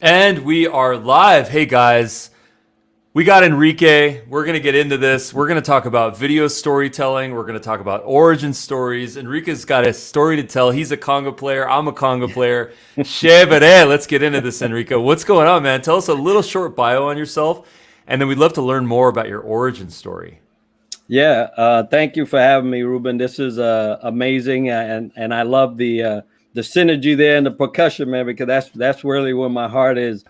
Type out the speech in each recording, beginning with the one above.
And we are live. Hey guys, we got Enrique. We're going to get into this. We're going to talk about video storytelling. We're going to talk about origin stories. Enrique's got a story to tell. He's a conga player. I'm a conga player. Chevere. Let's get into this, Enrique. What's going on, man? Tell us a little short bio on yourself, and then we'd love to learn more about your origin story. Yeah, thank you for having me, Ruben. This is amazing, and I love the synergy there and the percussion, man, because that's really where my heart is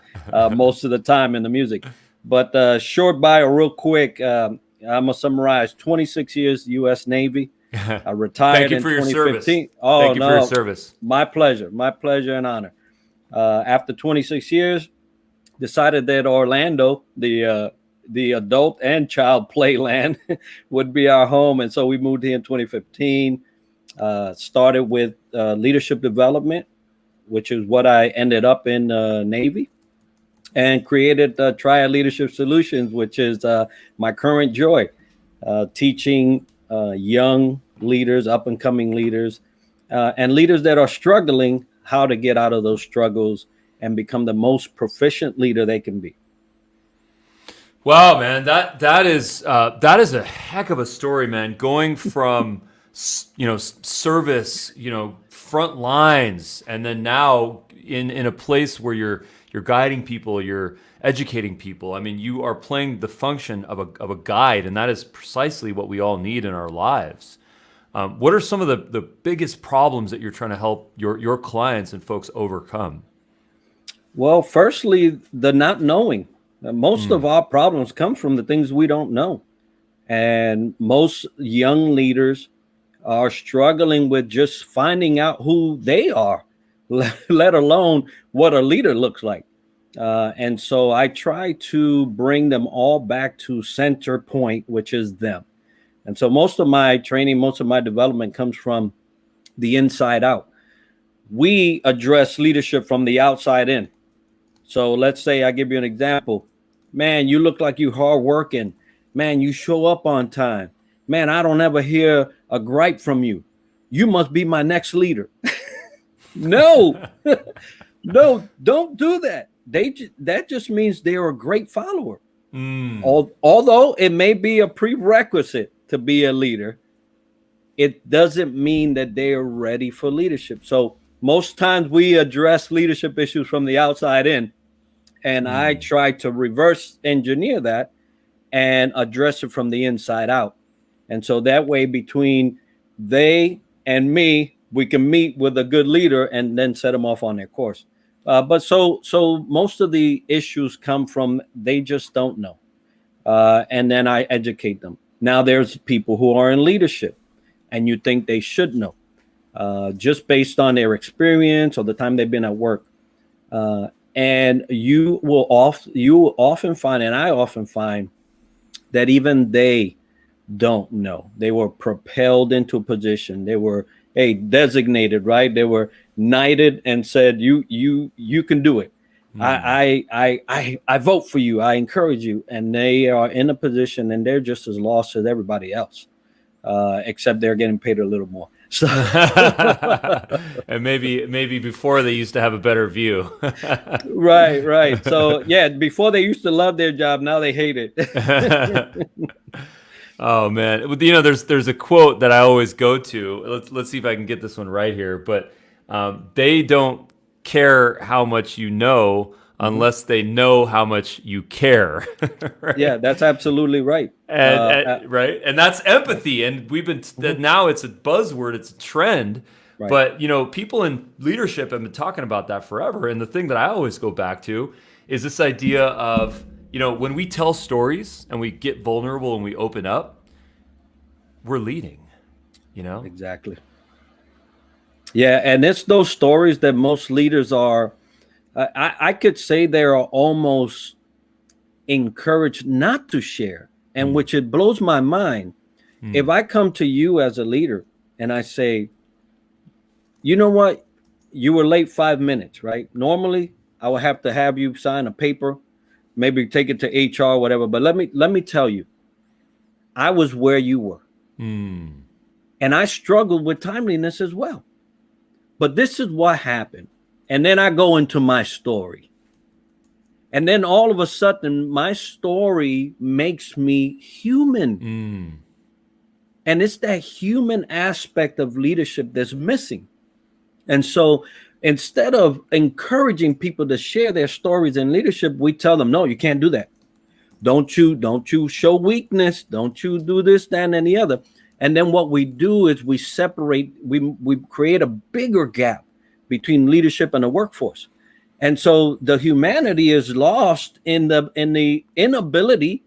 most of the time in the music. But short bio, real quick, I'm gonna summarize: 26 years U.S. Navy. I retired in 2015. Oh, thank you for your service. My pleasure and honor. After 26 years, decided that Orlando, the adult and child playland, would be our home, and so we moved here in 2015. Started with leadership development, which is what I ended up in Navy, and created Triad Leadership Solutions, which is my current joy, teaching young leaders, up and coming leaders, and leaders that are struggling, how to get out of those struggles and become the most proficient leader they can be. Wow, man, that is a heck of a story, man. Going from service, front lines, and then now in a place where you're guiding people, you're educating people. I mean, you are playing the function of a guide, and that is precisely what we all need in our lives. What are some of the biggest problems that you're trying to help your clients and folks overcome? Well, firstly, the not knowing. Most of our problems come from the things we don't know. And most young leaders are struggling with just finding out who they are, let alone what a leader looks like. And so I try to bring them all back to center point, which is them. And so most of my training, most of my development comes from the inside out. We address leadership from the outside in. So let's say I give you an example. Man, you look like you hardworking. Man, you show up on time. Man, I don't ever hear a gripe from you. You must be my next leader. No, no, don't do that. That just means they're a great follower. Although it may be a prerequisite to be a leader, it doesn't mean that they are ready for leadership. So most times we address leadership issues from the outside in. And I try to reverse engineer that and address it from the inside out. And so that way, between they and me, we can meet with a good leader and then set them off on their course. But so most of the issues come from they just don't know. And then I educate them. Now there's people who are in leadership and you think they should know just based on their experience or the time they've been at work. And you will often find, and I often find, that even they don't know. They were propelled into a position. They were designated, right? They were knighted and said, "You can do it. I vote for you. I encourage you." And they are in a position, and they're just as lost as everybody else, except they're getting paid a little more. So and maybe before they used to have a better view. Right. So yeah, before they used to love their job, now they hate it. Oh man, there's a quote that I always go to. Let's see if I can get this one right here. But they don't care how much you know unless they know how much you care. Right? Yeah, that's absolutely right. Right, and that's empathy. And we've been now it's a buzzword, it's a trend. Right. But people in leadership have been talking about that forever. And the thing that I always go back to is this idea of when we tell stories and we get vulnerable and we open up, we're leading. Exactly. Yeah, and it's those stories that most leaders are. I could say they are almost encouraged not to share, and which it blows my mind. If I come to you as a leader and I say, you know what, you were late 5 minutes, right? Normally, I would have to have you sign a paper, maybe take it to HR, whatever. But let me tell you, I was where you were, and I struggled with timeliness as well. But this is what happened. And then I go into my story. And then all of a sudden, my story makes me human. And it's that human aspect of leadership that's missing. And so instead of encouraging people to share their stories in leadership, we tell them, no, you can't do that. Don't you show weakness. Don't you do this, that, and the other. And then what we do is we separate, we create a bigger gap between leadership and the workforce. And so the humanity is lost in the inability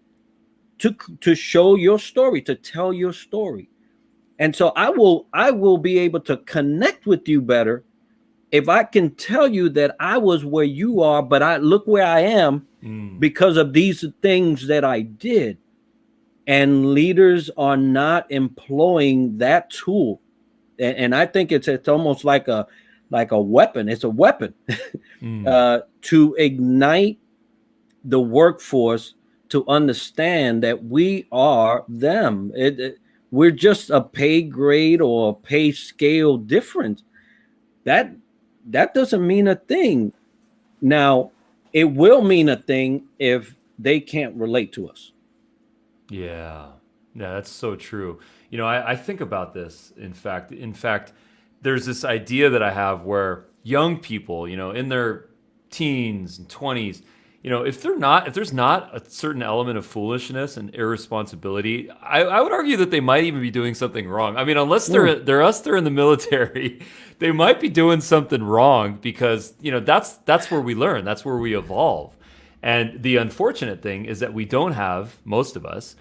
to show your story, to tell your story. And so I will be able to connect with you better if I can tell you that I was where you are, but I look where I am because of these things that I did. And leaders are not employing that tool. And I think it's almost like a weapon. It's a weapon to ignite the workforce to understand that we are them. We're just a pay grade or a pay scale difference. That doesn't mean a thing. Now, it will mean a thing if they can't relate to us. Yeah, that's so true. I think about this. In fact, there's this idea that I have where young people, in their teens and 20s, if there's not a certain element of foolishness and irresponsibility, I would argue that they might even be doing something wrong. I mean, unless they're in the military, they might be doing something wrong because, that's where we learn. That's where we evolve. And the unfortunate thing is that we don't have, most of us,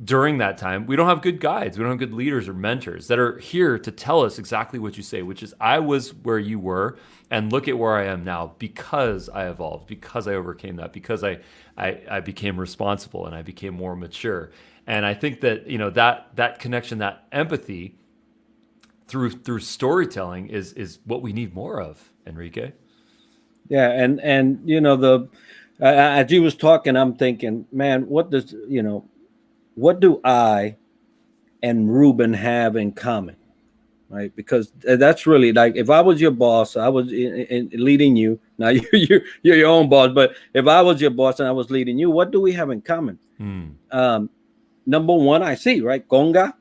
during that time, we don't have good guides. We don't have good leaders or mentors that are here to tell us exactly what you say, which is I was where you were and look at where I am now because I evolved, because I overcame that, because I became responsible and I became more mature. And I think that, that connection, that empathy through storytelling is what we need more of, Enrique. Yeah. And as you was talking, I'm thinking, man, what do I and Ruben have in common? Right? Because that's really like, if I was your boss, I was leading you. Now you're your own boss, but if I was your boss and I was leading you, what do we have in common? Number one, I see, right? Conga.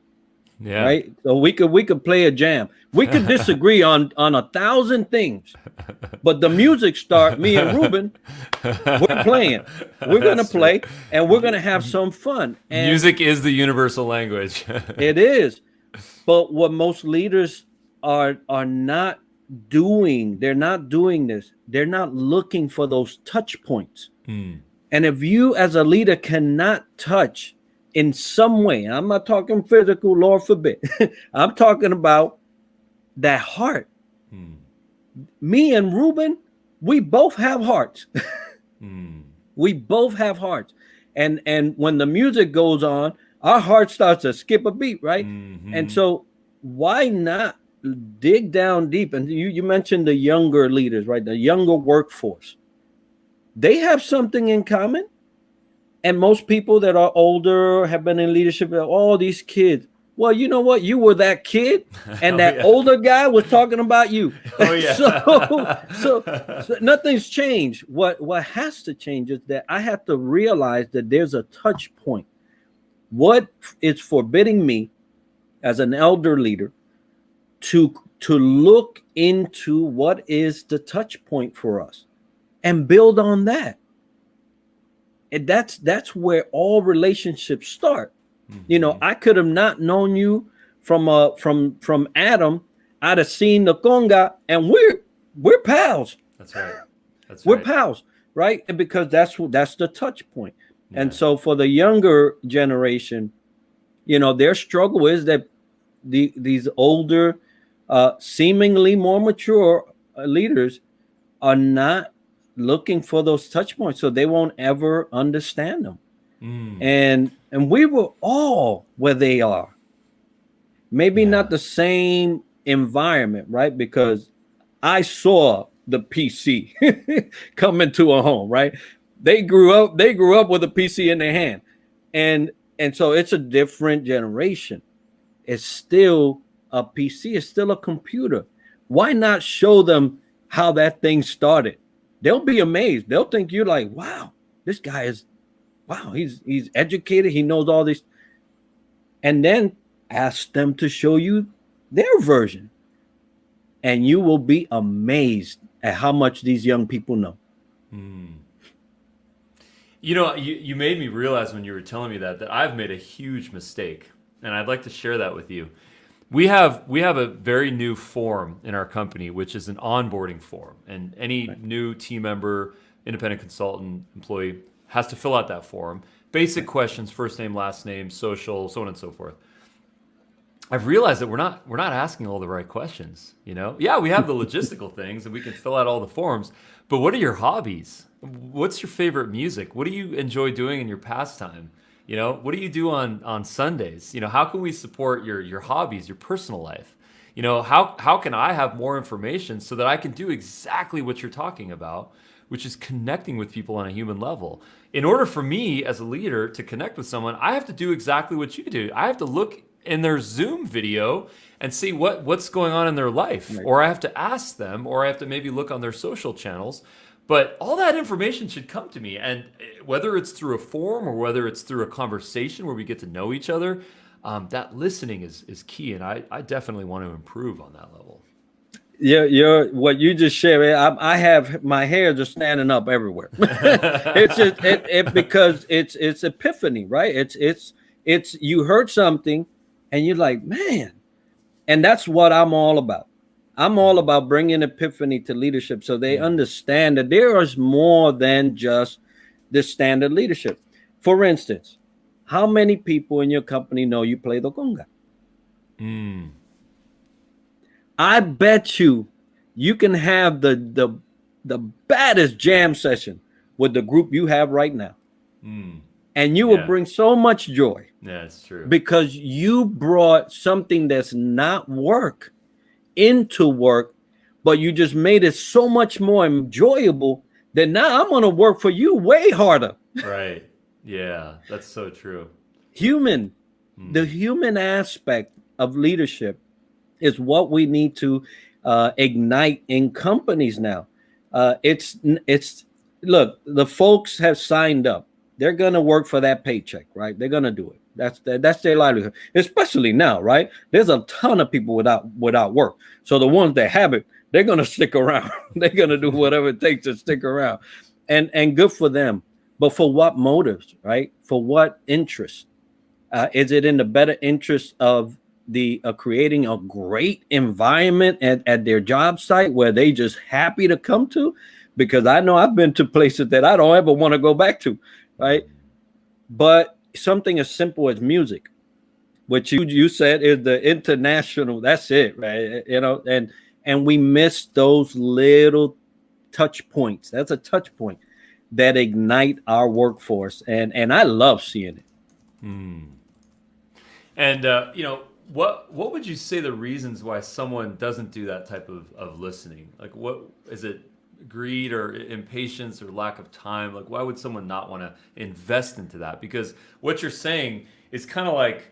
Yeah. Right. So we could play a jam. We could disagree on 1,000 things, but the music start, me and Ruben, we're playing. We're gonna play and we're gonna have some fun. And music is the universal language. It is. But what most leaders are not doing, they're not doing this. They're not looking for those touch points. And if you as a leader cannot touch in some way, I'm not talking physical, Lord forbid. I'm talking about that heart. Me and Ruben, we both have hearts. We both have hearts. And when the music goes on, our heart starts to skip a beat, right? And so why not dig down deep? And you mentioned the younger leaders, right? The younger workforce. They have something in common. And most people that are older have been in leadership, all these kids. Well, you know what? You were that kid, and that older guy was talking about you. Oh yeah. so nothing's changed. What has to change is that I have to realize that there's a touch point. What is forbidding me as an elder leader to look into what is the touch point for us and build on that. And that's where all relationships start. I could have not known you from Adam. I'd have seen the conga, and we're pals. That's right. We're pals, right? And because that's the touch point. Yeah. And so for the younger generation, their struggle is that these older, seemingly more mature leaders are not looking for those touch points, so they won't ever understand them. And we were all where they are. Maybe not the same environment, right? Because I saw the PC come into a home, right? They grew up with a PC in their hand. And so it's a different generation. It's still a PC, it's still a computer. Why not show them how that thing started? they'll be amazed. They'll think you're like, wow, this guy is, wow, he's educated. He knows all this. And then ask them to show you their version. And you will be amazed at how much these young people know. You know, you made me realize when you were telling me that I've made a huge mistake, and I'd like to share that with you. We have a very new form in our company, which is an onboarding form, and any new team member, independent consultant, employee has to fill out that form. Basic questions: first name, last name, social, so on and so forth. I've realized that we're not asking all the right questions. You know, yeah, we have the logistical things and we can fill out all the forms, but what are your hobbies? What's your favorite music? What do you enjoy doing in your pastime? You know, what do you do on Sundays? You know, how can we support your hobbies, your personal life? You know, how can I have more information so that I can do exactly what you're talking about, which is connecting with people on a human level? In order for me as a leader to connect with someone, I have to do exactly what you do. I have to look in their Zoom video and see what's going on in their life, right. Or I have to ask them, or I have to maybe look on their social channels. But all that information should come to me, and whether it's through a form or whether it's through a conversation where we get to know each other, that listening is key, and I definitely want to improve on that level. Yeah, what you just shared, I have my hair just standing up everywhere. It's just because it's epiphany, right? It's you heard something. And you're like, man, and that's what I'm all about. I'm all about bringing epiphany to leadership so they understand that there is more than just the standard leadership. For instance, how many people in your company know you play the conga? I bet you can have the baddest jam session with the group you have right now. And you will bring so much joy. Yeah, it's true. Because you brought something that's not work into work, but you just made it so much more enjoyable that now I'm going to work for you way harder. Right. Yeah, that's so true. The human aspect of leadership is what we need to ignite in companies now. It's look, the folks have signed up. They're going to work for that paycheck, right? They're going to do it. That's their livelihood, especially now, right? There's a ton of people without work. So the ones that have it, they're going to stick around. They're going to do whatever it takes to stick around, and good for them. But for what motives, right? For what interest? Is it in the better interest of the creating a great environment at their job site where they just happy to come to? Because I know I've been to places that I don't ever want to go back to, right? But something as simple as music, which you said is the international, that's it, right? You know, and we miss those little touch points. That's a touch point that ignite our workforce, and I love seeing it. And you know, what would you say the reasons why someone doesn't do that type of listening? Like, what is it? Greed or impatience or lack of time? Like, why would someone not want to invest into that? Because what you're saying is kind of like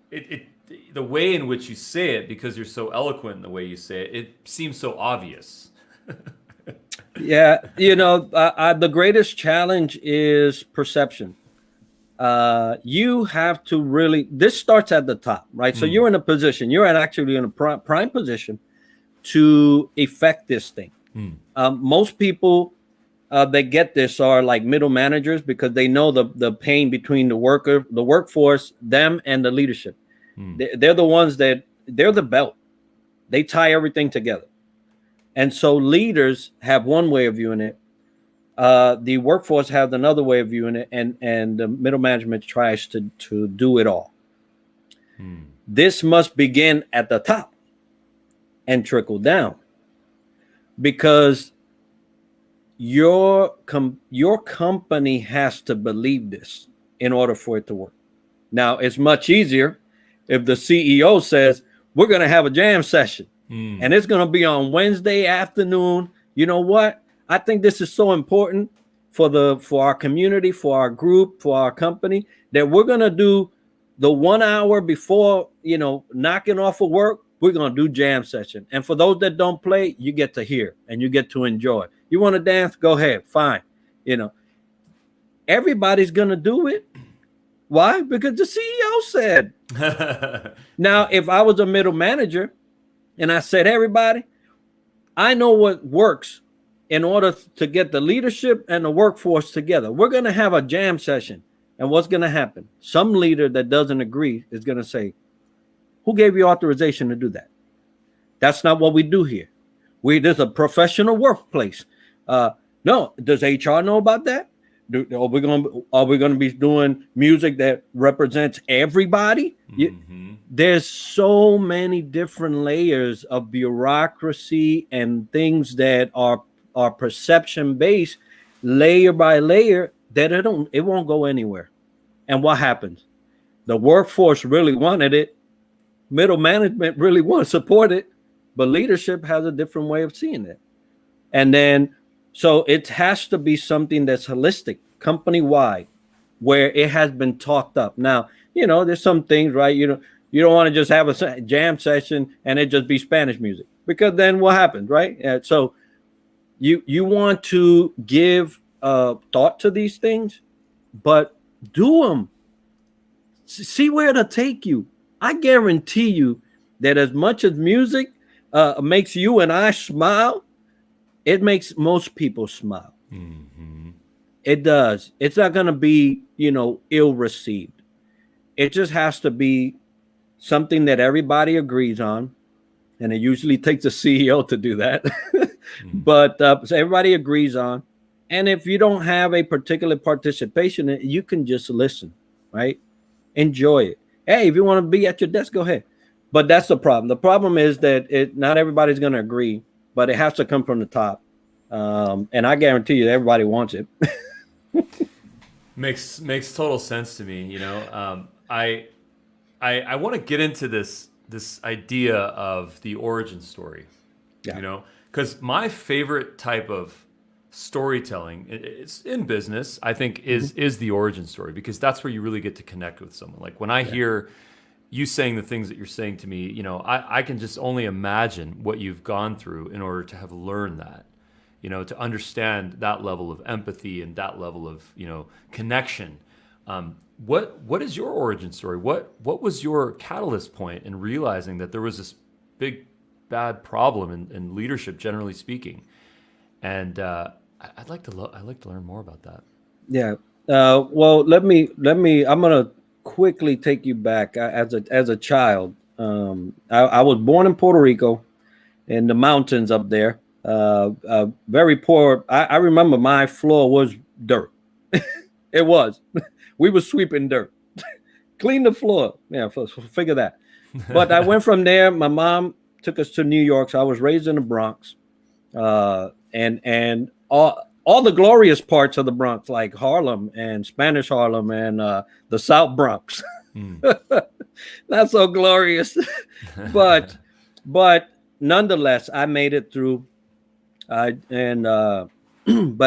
the way in which you say it, because you're so eloquent in the way you say it, it seems so obvious. Yeah, you know, the greatest challenge is perception. You have to really, this starts at the top, right? So you're in a position, actually in a prime position to effect this thing. Most people that get this are like middle managers, because they know the pain between the workforce, them, and the leadership. They're the ones they're the belt. They tie everything together. And so leaders have one way of viewing it. The workforce have another way of viewing it, and the middle management tries to do it all. This must begin at the top and trickle down. Because your company has to believe this in order for it to work. Now, it's much easier if the CEO says, we're going to have a jam session and it's going to be on Wednesday afternoon. You know what? I think this is so important for our community, for our group, for our company, that we're going to do the 1 hour before, you know, knocking off of work. We're going to do jam session. And for those that don't play, you get to hear and you get to enjoy. You want to dance? Go ahead. Fine. You know, everybody's going to do it. Why? Because the CEO said. Now, if I was a middle manager and I said, everybody, I know what works in order to get the leadership and the workforce together. We're going to have a jam session. And what's going to happen? Some leader that doesn't agree is going to say, who gave you authorization to do that? That's not what we do here. There's a professional workplace. No, does HR know about that? Are we going to be doing music that represents everybody? Mm-hmm. There's so many different layers of bureaucracy and things that are perception based, layer by layer, that it won't go anywhere. And what happens? The workforce really wanted it. Middle management really want to support it, but leadership has a different way of seeing it. And then, so it has to be something that's holistic, company-wide, where it has been talked up. Now, there's some things, right? You don't want to just have a jam session and it just be Spanish music, because then what happens, right? So you want to give thought to these things, but do them. See where it'll take you. I guarantee you that as much as music makes you and I smile, it makes most people smile. Mm-hmm. It does. It's not going to be, ill received. It just has to be something that everybody agrees on. And it usually takes a CEO to do that. Mm-hmm. But so everybody agrees on. And if you don't have a particular participation, you can just listen, right? Enjoy it. Hey, if you want to be at your desk, go ahead. But that's the problem. The problem is that not everybody's going to agree, but it has to come from the top. And I guarantee you, everybody wants it. Makes total sense to me. I want to get into this idea of the origin story. Yeah. Because my favorite type of storytelling, it's in business, I think, is the origin story, because that's where you really get to connect with someone. Like when I hear you saying the things that you're saying to me, I can just only imagine what you've gone through in order to have learned that, to understand that level of empathy and that level of, connection. What is your origin story? What was your catalyst point in realizing that there was this big, bad problem in leadership, generally speaking? And I'd like to learn more about that. Yeah. Well, let me. I'm gonna quickly take you back. As a child, I was born in Puerto Rico, in the mountains up there. Very poor. I remember my floor was dirt. It was. We were sweeping dirt, clean the floor. Yeah, figure that. But I went from there. My mom took us to New York. So I was raised in the Bronx. And all the glorious parts of the Bronx, like Harlem and Spanish Harlem and the South Bronx. Not so glorious, but nonetheless, I made it through. But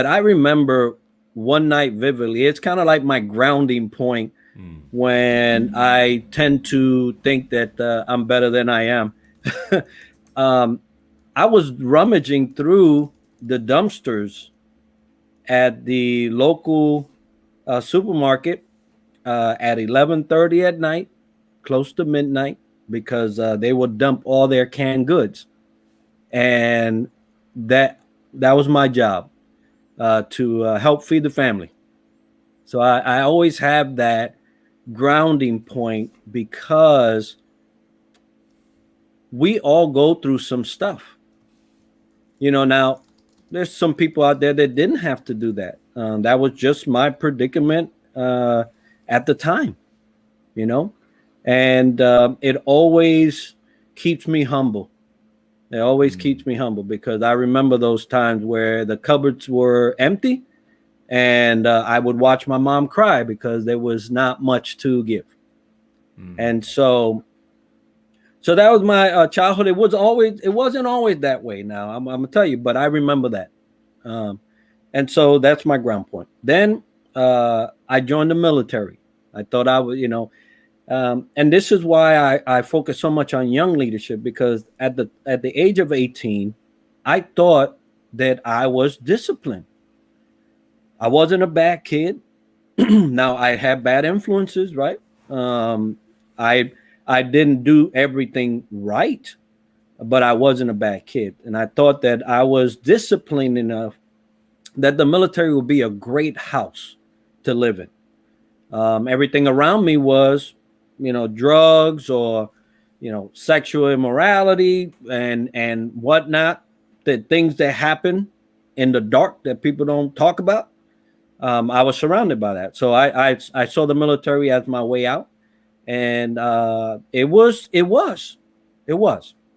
I remember one night vividly. It's kind of like my grounding point when I tend to think that I'm better than I am. I was rummaging through the dumpsters at the local supermarket at 11:30 at night, close to midnight, because they would dump all their canned goods, and that was my job, to help feed the family. So I always have that grounding point, because we all go through some stuff. Now there's some people out there that didn't have to do that. That was just my predicament at the time, and it always keeps me humble. It always keeps me humble, because I remember those times where the cupboards were empty, and I would watch my mom cry because there was not much to give. And so that was my childhood. It wasn't always that way. Now I'm gonna tell you, but I remember that. And so that's my ground point. Then I joined the military. I thought I would, and this is why I focus so much on young leadership, because at the age of 18, I thought that I was disciplined. I wasn't a bad kid. Now I had bad influences, right? Um, I I didn't do everything right, but I wasn't a bad kid, and I thought that I was disciplined enough that the military would be a great house to live in. Everything around me was, drugs or, sexual immorality and whatnot. The things that happen in the dark that people don't talk about. I was surrounded by that, so I saw the military as my way out, and it was,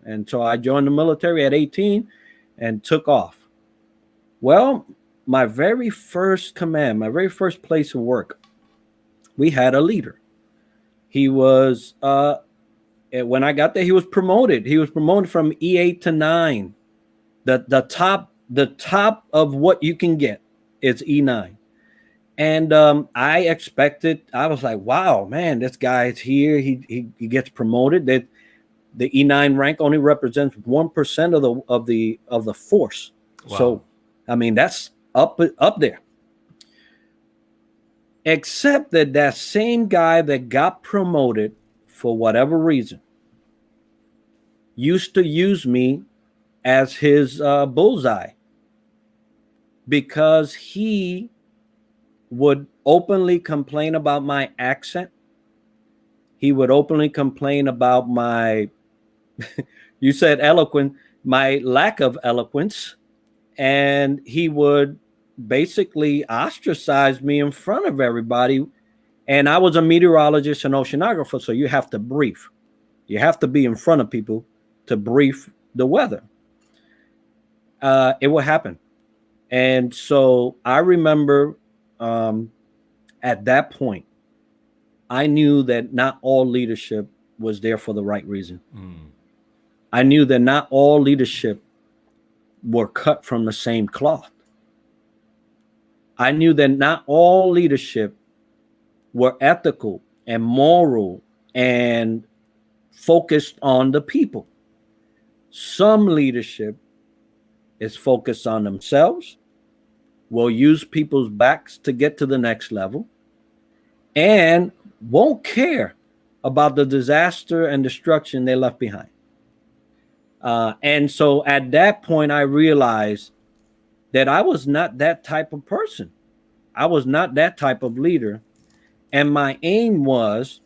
and so I joined the military at 18 and took off. Well, my very first command, my very first place of work, we had a leader. He was when I got there, he was promoted. He was promoted from E8 to 9. The top of what you can get is E9. And I expected, I was like, wow, man, this guy's here. He gets promoted. That the E9 rank only represents 1% of the force. Wow. So, I mean, that's up there. Except that same guy that got promoted for whatever reason used to use me as his bullseye, because he would openly complain about my accent. He would openly complain about my, you said eloquent, my lack of eloquence. And he would basically ostracize me in front of everybody. And I was a meteorologist and oceanographer, so you have to brief. You have to be in front of people to brief the weather. It will happen. And so I remember at that point, I knew that not all leadership was there for the right reason. I knew that not all leadership were cut from the same cloth. I knew that not all leadership were ethical and moral and focused on the people. Some leadership is focused on themselves, will use people's backs to get to the next level, and won't care about the disaster and destruction they left behind. And so at that point, I realized that I was not that type of person. I was not that type of leader. And my aim was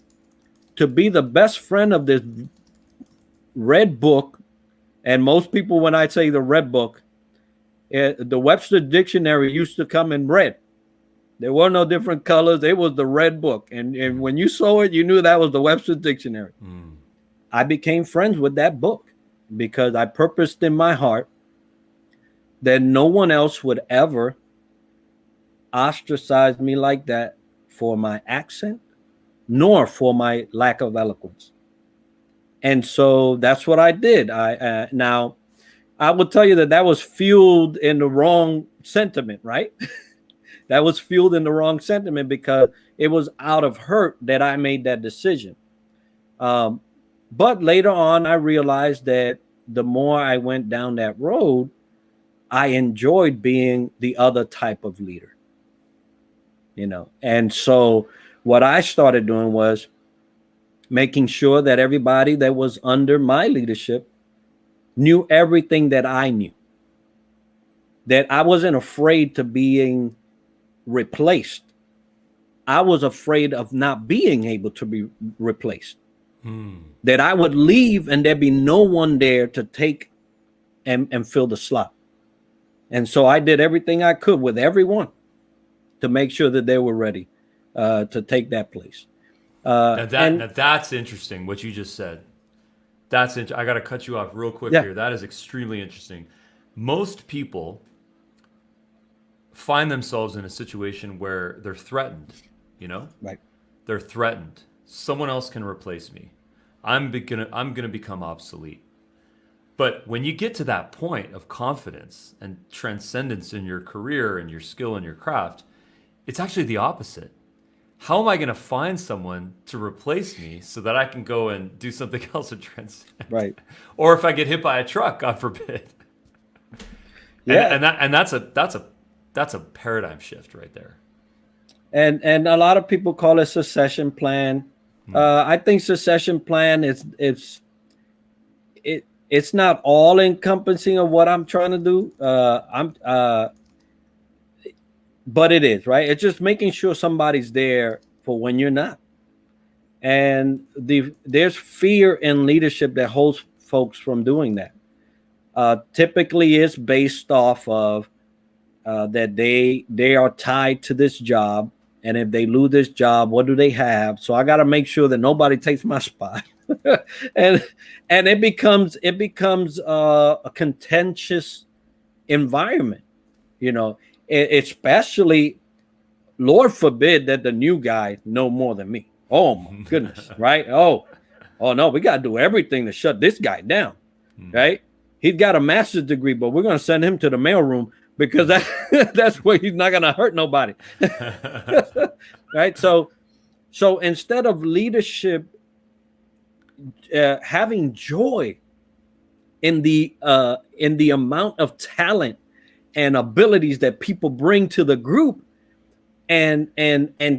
to be the best friend of this red book. And most people, when I say the red book, the Webster Dictionary used to come in red. There were no different colors. It was the red book. And when you saw it, you knew that was the Webster Dictionary. I became friends with that book because I purposed in my heart that no one else would ever ostracize me like that for my accent, nor for my lack of eloquence. And so that's what I did. Now, I will tell you that was fueled in the wrong sentiment, right? That was fueled in the wrong sentiment because it was out of hurt that I made that decision. But later on, I realized that the more I went down that road, I enjoyed being the other type of leader. And so what I started doing was making sure that everybody that was under my leadership knew everything that I knew, that I wasn't afraid to being replaced. I was afraid of not being able to be replaced. That I would leave and there'd be no one there to take and fill the slot. And so I did everything I could with everyone to make sure that they were ready to take that place. Now that's interesting, what you just said. I got to cut you off real quick here. That is extremely interesting. Most people find themselves in a situation where they're threatened, Right. They're threatened. Someone else can replace me. I'm gonna become obsolete. But when you get to that point of confidence and transcendence in your career and your skill and your craft, it's actually the opposite. How am I going to find someone to replace me so that I can go and do something else and transcend? Right. Or if I get hit by a truck, God forbid. Yeah. And that's a paradigm shift right there. And a lot of people call it succession plan. I think succession plan it's not all encompassing of what I'm trying to do. But it is, right. It's just making sure somebody's there for when you're not. And there's fear in leadership that holds folks from doing that. Typically, it's based off of that they are tied to this job, and if they lose this job, what do they have? So I got to make sure that nobody takes my spot, and it becomes a contentious environment, especially, Lord forbid that the new guy know more than me. Oh my goodness, right? Oh no, we got to do everything to shut this guy down, right? He's got a master's degree, but we're going to send him to the mailroom because that's where he's not going to hurt nobody, right? So instead of leadership having joy in the amount of talent and abilities that people bring to the group, and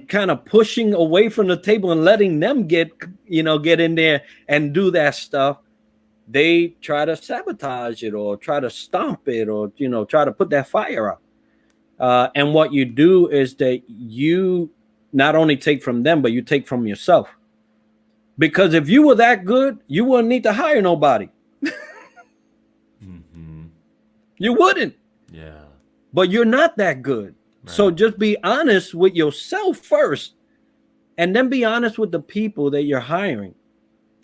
kind of pushing away from the table and letting them get in there and do that stuff, they try to sabotage it or try to stomp it or try to put that fire out. And what you do is that you not only take from them, but you take from yourself. Because if you were that good, you wouldn't need to hire nobody. You wouldn't. Yeah. But you're not that good. Right. So just be honest with yourself first, and then be honest with the people that you're hiring.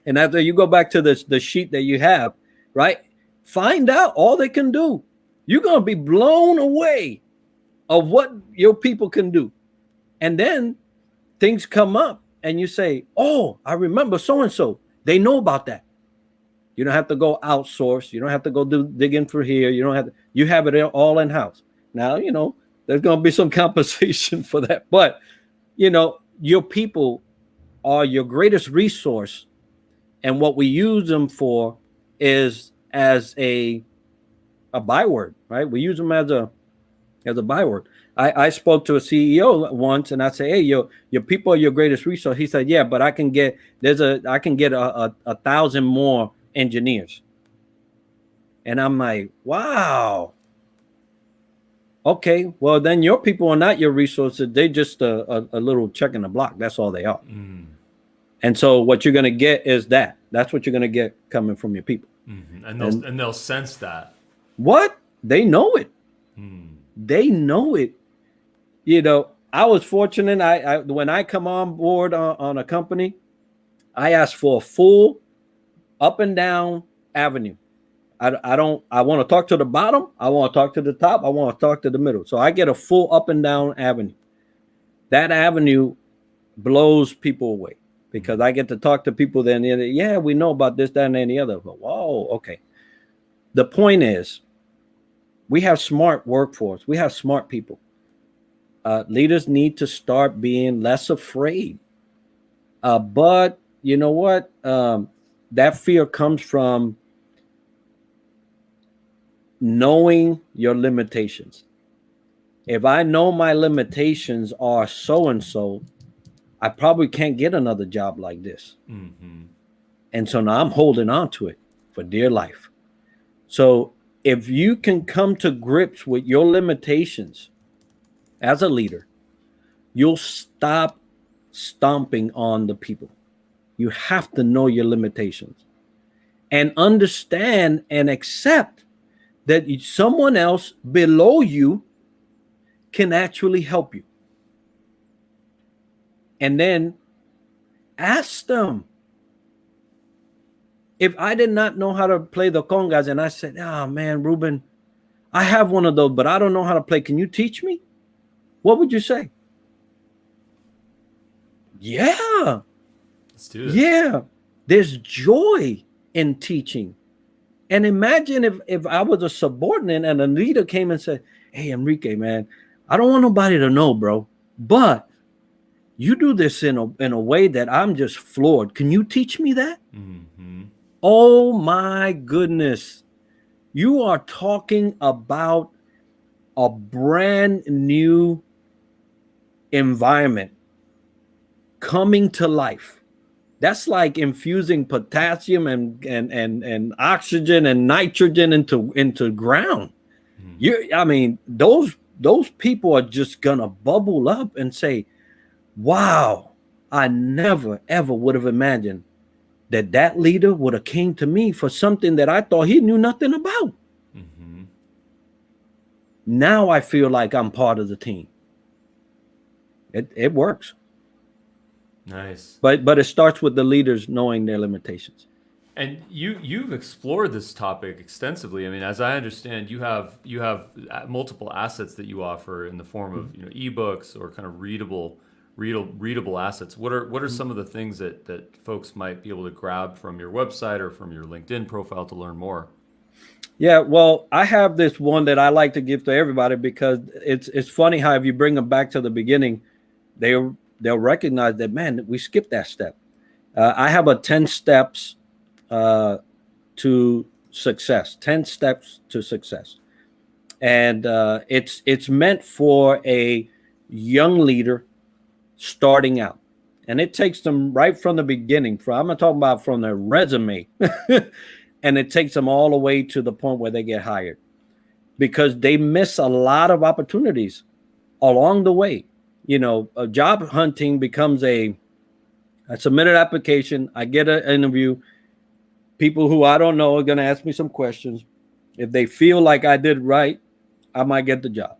And after you go back to the sheet that you have, right? Find out all they can do. You're going to be blown away of what your people can do. And then things come up and you say, oh, I remember so-and-so. They know about that. You don't have to go outsource. You don't have to go digging for here. You have it all in-house. Now, there's going to be some compensation for that. But, your people are your greatest resource. And what we use them for is as a byword, right? We use them as a byword. I spoke to a CEO once and I say, hey, your people are your greatest resource. He said, yeah, but I can get a 1,000 more engineers. And I'm like, wow. Okay, well, then your people are not your resources. They're just a little check in the block. That's all they are. And so what you're going to get is that. That's what you're going to get coming from your people. And they'll sense that. What? They know it. They know it. I was fortunate. I when I come on board on a company, I ask for a full up and down avenue. I want to talk to the bottom. I want to talk to the top. I want to talk to the middle. So I get a full up and down avenue. That avenue blows people away because I get to talk to people then. Yeah, we know about this, that, and any other. But whoa, okay. The point is, we have smart workforce. We have smart people. Leaders need to start being less afraid. But you know what? That fear comes from knowing your limitations. If I know my limitations are so-and-so, I probably can't get another job like this. And so now I'm holding on to it for dear life. So if you can come to grips with your limitations as a leader, you'll stop stomping on the people. You have to know your limitations and understand and accept that someone else below you can actually help you. And then ask them. If I did not know how to play the congas and I said, oh man, Ruben, I have one of those, but I don't know how to play. Can you teach me? What would you say? Yeah. Let's do this. Yeah. There's joy in teaching. And imagine if I was a subordinate and a leader came and said, hey, Enrique, man, I don't want nobody to know, bro, but you do this in a way that I'm just floored. Can you teach me that? Oh, my goodness. You are talking about a brand new environment coming to life. That's like infusing potassium and oxygen and nitrogen into ground. I mean, those people are just gonna bubble up and say, wow, I never ever would have imagined that leader would have came to me for something that I thought he knew nothing about. Mm-hmm. Now I feel like I'm part of the team. It works. Nice. But it starts with the leaders knowing their limitations. And you've explored this topic extensively. I mean, as I understand, you have multiple assets that you offer in the form of ebooks or kind of readable assets. What are some of the things that folks might be able to grab from your website or from your LinkedIn profile to learn more? Yeah, well, I have this one that I like to give to everybody because it's funny how if you bring them back to the beginning, they'll recognize that, man, we skipped that step. I have a 10 steps to success, 10 steps to success. And it's meant for a young leader starting out. And it takes them right from the beginning. I'm going to talk about from their resume. And it takes them all the way to the point where they get hired because they miss a lot of opportunities along the way. Job hunting becomes I submit an application, I get an interview. People who I don't know are going to ask me some questions. If they feel like I did right, I might get the job.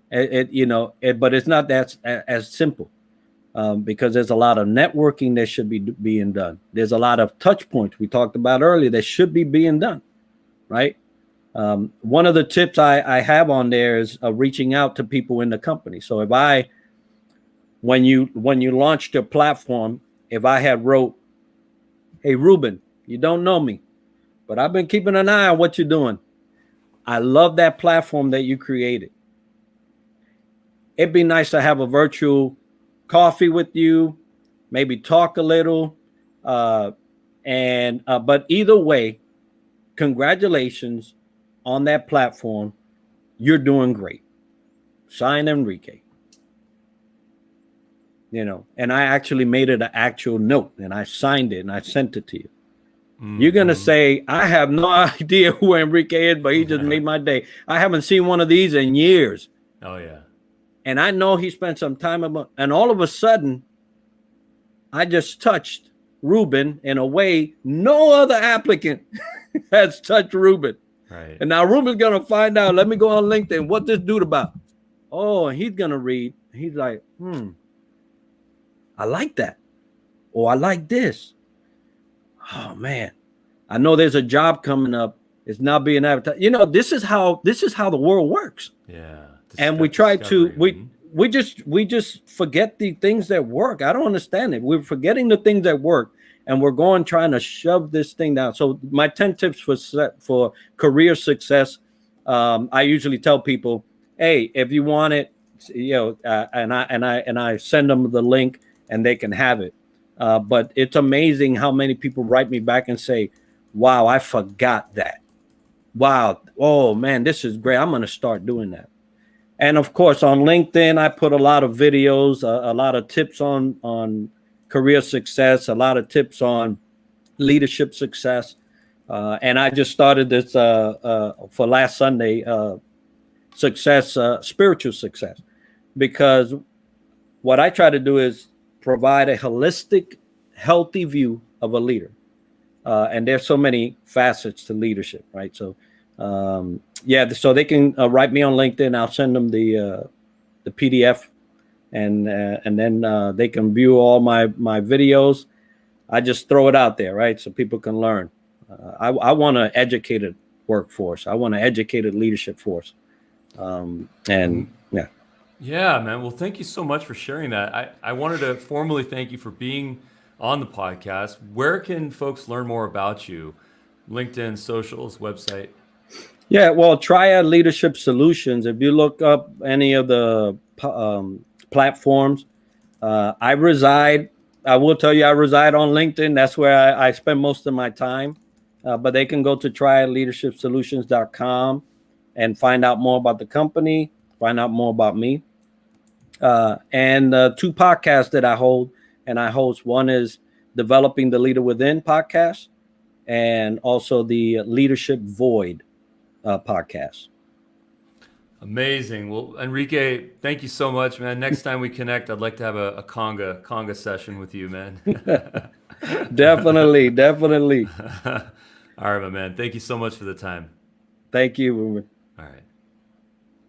But it's not that as simple because there's a lot of networking that should be being done. There's a lot of touch points we talked about earlier that should be being done, right? One of the tips I have on there is reaching out to people in the company. So when you launched your platform, if I had wrote, hey, Ruben, you don't know me, but I've been keeping an eye on what you're doing. I love that platform that you created. It'd be nice to have a virtual coffee with you, maybe talk a little. But either way, congratulations on that platform. You're doing great. Sign Enrique. And I actually made it an actual note and I signed it and I sent it to you. Mm-hmm. You're going to say, I have no idea who Enrique is, but he just made my day. I haven't seen one of these in years. Oh, yeah. And I know he spent some time and all of a sudden, I just touched Ruben in a way no other applicant has touched Ruben. Right. And now Ruben's going to find out, let me go on LinkedIn, what this dude about? Oh, and he's going to read. He's like, I like that. Or I like this. Oh man, I know there's a job coming up. It's not being advertised. This is how the world works. Yeah. And we try to we just forget the things that work. I don't understand it. We're forgetting the things that work, and we're trying to shove this thing down. So my 10 tips for career success. I usually tell people, hey, if you want it, and I send them the link and they can have it. But it's amazing how many people write me back and say, wow, I forgot that. Wow. Oh man, this is great. I'm going to start doing that. And of course, on LinkedIn, I put a lot of videos, a lot of tips on career success, a lot of tips on leadership success. And I just started this for last Sunday, spiritual success, because what I try to do is provide a holistic, healthy view of a leader. And there's so many facets to leadership, right? So, so they can write me on LinkedIn. I'll send them the PDF, and then they can view all my videos. I just throw it out there, right? So people can learn. I want an educated workforce. I want an educated leadership force. Yeah, man. Well, thank you so much for sharing that. I wanted to formally thank you for being on the podcast. Where can folks learn more about you? LinkedIn, socials, website? Yeah, well, Triad Leadership Solutions. If you look up any of the platforms, I will tell you I reside on LinkedIn. That's where I spend most of my time. But they can go to triadleadershipsolutions.com. and find out more about the company, find out more about me. And two podcasts that I hold and I host. One is Developing the Leader Within podcast, and also the Leadership Void podcast. Amazing. Well, Enrique, thank you so much, man. Next time we connect, I'd like to have a conga session with you, man. Definitely. All right, my man. Thank you so much for the time. Thank you, Ruben. All right.